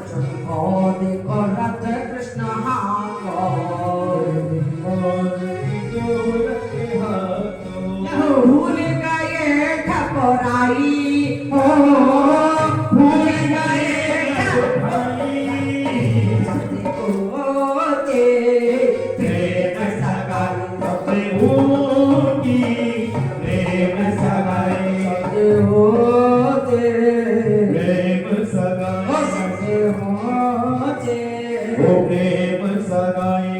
अर्जुन को देखो रथ कृष्ण हाथों, भूल गए ठकुराई हो, भूल गए ठकुराई, प्रेम सगाई होगी, प्रेम सगाई होते, प्रेम सगाई होते, प्रेम सगाई।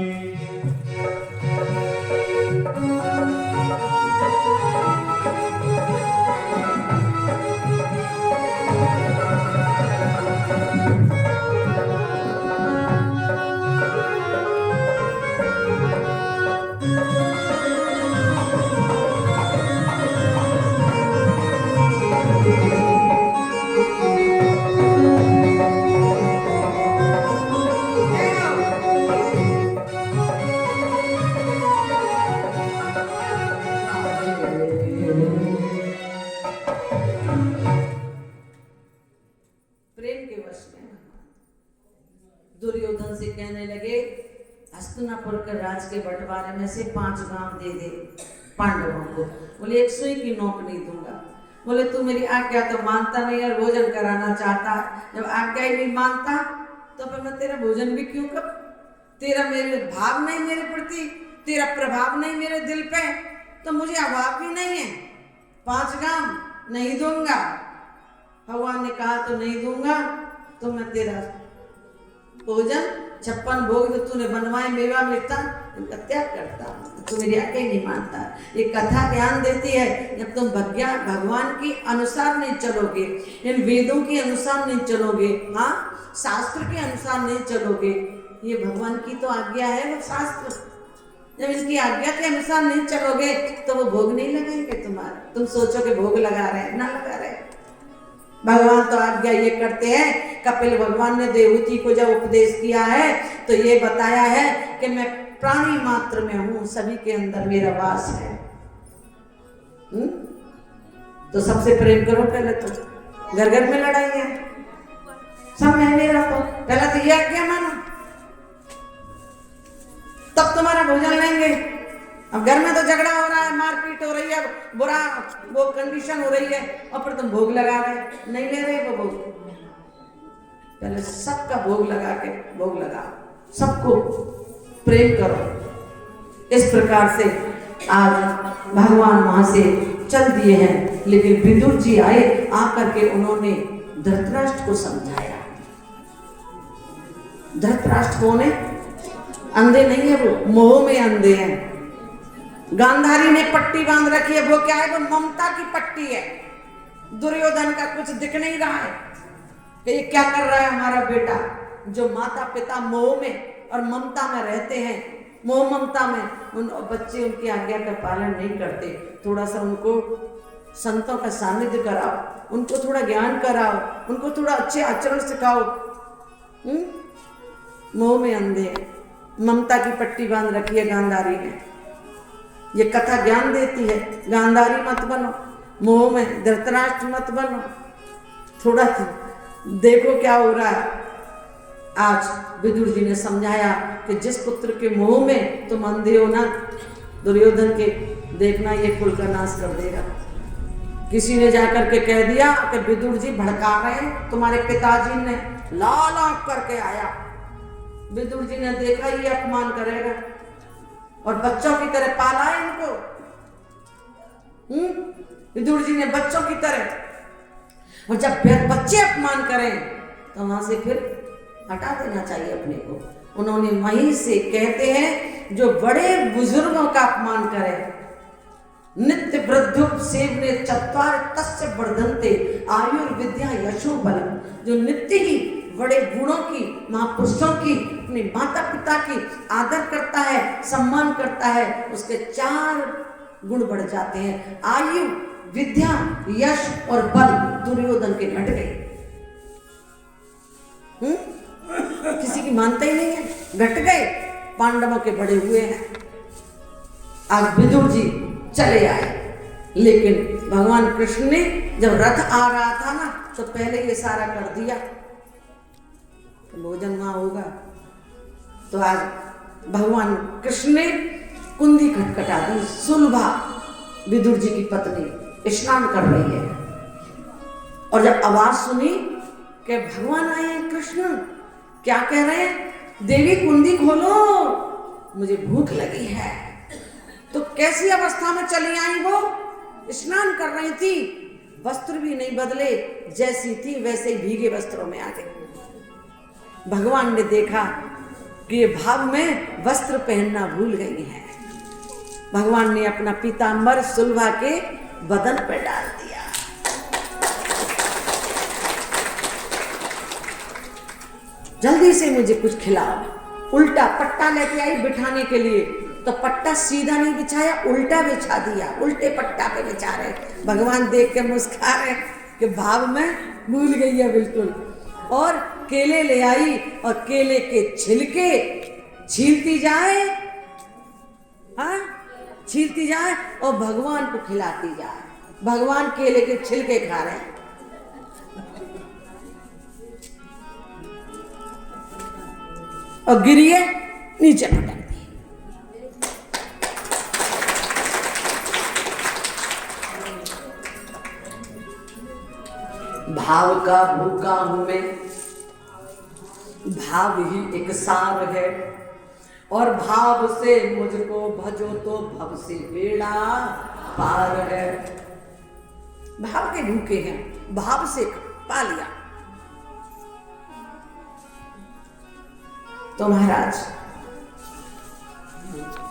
दुर्योधन से कहने लगे हस्तिनापुर के राज के बंटवारे में से 5 गांव दे दे पांडवों को। बोले 1 सुई की नोक नहीं दूंगा। बोले तू मेरी आज्ञा तो मानता नहीं और भोजन कराना चाहता, जब आज्ञा ही नहीं मानता तो फिर मैं तेरा भोजन भी क्यों कर? तेरा मेरे भाव नहीं मेरे प्रति, तेरा प्रभाव नहीं मेरे दिल पे, तो मुझे अभाव भी नहीं है। 5 गांव नहीं दूंगा, भगवान ने कहा तो नहीं दूंगा, तो मैं तेरा भोजन 56 भोग जो तूने बनवाए मेवा मिलता इनका त्याग करता। तू मेरी आज्ञा नहीं मानता। ये कथा ज्ञान देती है जब तुम भगवान के अनुसार नहीं चलोगे, इन वेदों के अनुसार नहीं चलोगे, हाँ शास्त्र के अनुसार नहीं चलोगे, ये भगवान की तो आज्ञा है वो शास्त्र, जब इनकी आज्ञा के अनुसार नहीं चलोगे तो वो भोग नहीं लगाएंगे तुम्हारा। तुम सोचोगे भोग लगा रहे हैं, ना लगा रहे। भगवान तो आज्ञा ये करते हैं। कपिल भगवान ने देवहूति को जब उपदेश किया है तो ये बताया है कि मैं प्राणी मात्र में हूं, सभी के अंदर मेरा वास है। तो सबसे प्रेम करो पहले तो। घर घर में लड़ाई है, सब मैं मेरा तो पहले तो ये आज्ञा मानो, तब तुम्हारा भोजन लेंगे। अब घर में तो झगड़ा हो रहा है, मारपीट हो रही है, बुरा वो कंडीशन हो रही है, और फिर तुम भोग लगा रहे, नहीं ले रहे वो भोग। पहले सबका भोग लगा के भोग लगाओ, सबको प्रेम करो। इस प्रकार से आज भगवान वहां से चल दिए हैं, लेकिन विदुर जी आए, आकर के उन्होंने धृतराष्ट्र को समझाया। धृतराष्ट्र कौन है? अंधे नहीं है वो, मोह में अंधे हैं। गांधारी ने पट्टी बांध रखी है, वो क्या है? वो ममता की पट्टी है। दुर्योधन का कुछ दिख नहीं रहा है कि ये क्या कर रहा है हमारा बेटा। जो माता पिता मोह में और ममता में रहते हैं, मोह ममता में, उन बच्चे उनकी आज्ञा का पालन नहीं करते। थोड़ा सा उनको संतों का सानिध्य कराओ, उनको थोड़ा ज्ञान कराओ, उनको थोड़ा अच्छे आचरण सिखाओ। मोह में अंधे, ममता की पट्टी बांध रखी है गांधारी ने। ये कथा ज्ञान देती है, गांधारी मत बनो, मोह में धृतराष्ट्र मत बनो। थोड़ा देखो क्या हो रहा है। आज विदुर जी ने समझाया कि जिस पुत्र के मोह में तुम अंधे हो ना, दुर्योधन के, देखना ये कुल का नाश कर देगा। किसी ने जाकर के कह दिया कि विदुर जी भड़का रहे हैं, तुम्हारे पिताजी ने लाल आंख करके आया। विदुर जी ने देखा ये अपमान करेगा और बच्चों की तरह पाला है इनको। विदुर जी ने बच्चों की तरह, और जब बच्चे अपमान करें तो वहां से फिर हटा देना चाहिए अपने को। उन्होंने वहीं से, कहते हैं जो बड़े बुजुर्गों का अपमान करे, नित्य वृद्धुप सेवने चत्वार तस्य वर्धन्ते आयुर्विद्या यशो बलम। जो नित्य ही बड़े गुणों की, महापुरुषों की, अपने माता पिता की आदर करता है, सम्मान करता है, उसके 4 गुण बढ़ जाते हैं, आयु, विद्या, यश और बल। दुर्योधन के घट गए। किसी की मानता ही नहीं है, घट गए, पांडवों के बड़े हुए हैं। आज विदुर जी चले आए, लेकिन भगवान कृष्ण ने जब रथ आ रहा था ना, तो पहले ये सारा कर दिया। तो भोजन वहां होगा। तो आज भगवान कृष्ण ने कुंदी खटखटा दी। सुलभा विदुर जी की पत्नी स्नान कर रही है, और जब आवाज सुनी कि भगवान आए हैं कृष्ण, क्या कह रहे हैं, देवी कुंदी खोलो, मुझे भूख लगी है। तो कैसी अवस्था में चली आई वो, स्नान कर रही थी, वस्त्र भी नहीं बदले, जैसी थी वैसे ही भीगे वस्त्रों में आ गई। भगवान ने देखा कि ये भाव में वस्त्र पहनना भूल गई है। भगवान ने अपना पीतांबर सुलभा के बदन पर डाल दिया। जल्दी से मुझे कुछ खिलाओ। उल्टा पट्टा लेके आई बिठाने के लिए, तो पट्टा सीधा नहीं बिछाया, उल्टा बिछा दिया, उल्टे पट्टा पे बिछा रहे। भगवान देख के मुस्कुरा रहे कि भाव में भूल गई है बिल्कुल। और केले ले आई और केले के छिलके छीलती जाए, हाँ छीलती जाए और भगवान को खिलाती जाए। भगवान केले के छिलके खा रहे हैं। और गिरिए नीचे पटक दी। भाव का भूखा हूं मैं, भाव ही एक सार है, और भाव से मुझको भजो तो भव से बेड़ा पार है। भाव के भूखे हैं, भाव से पा लिया। तो महाराज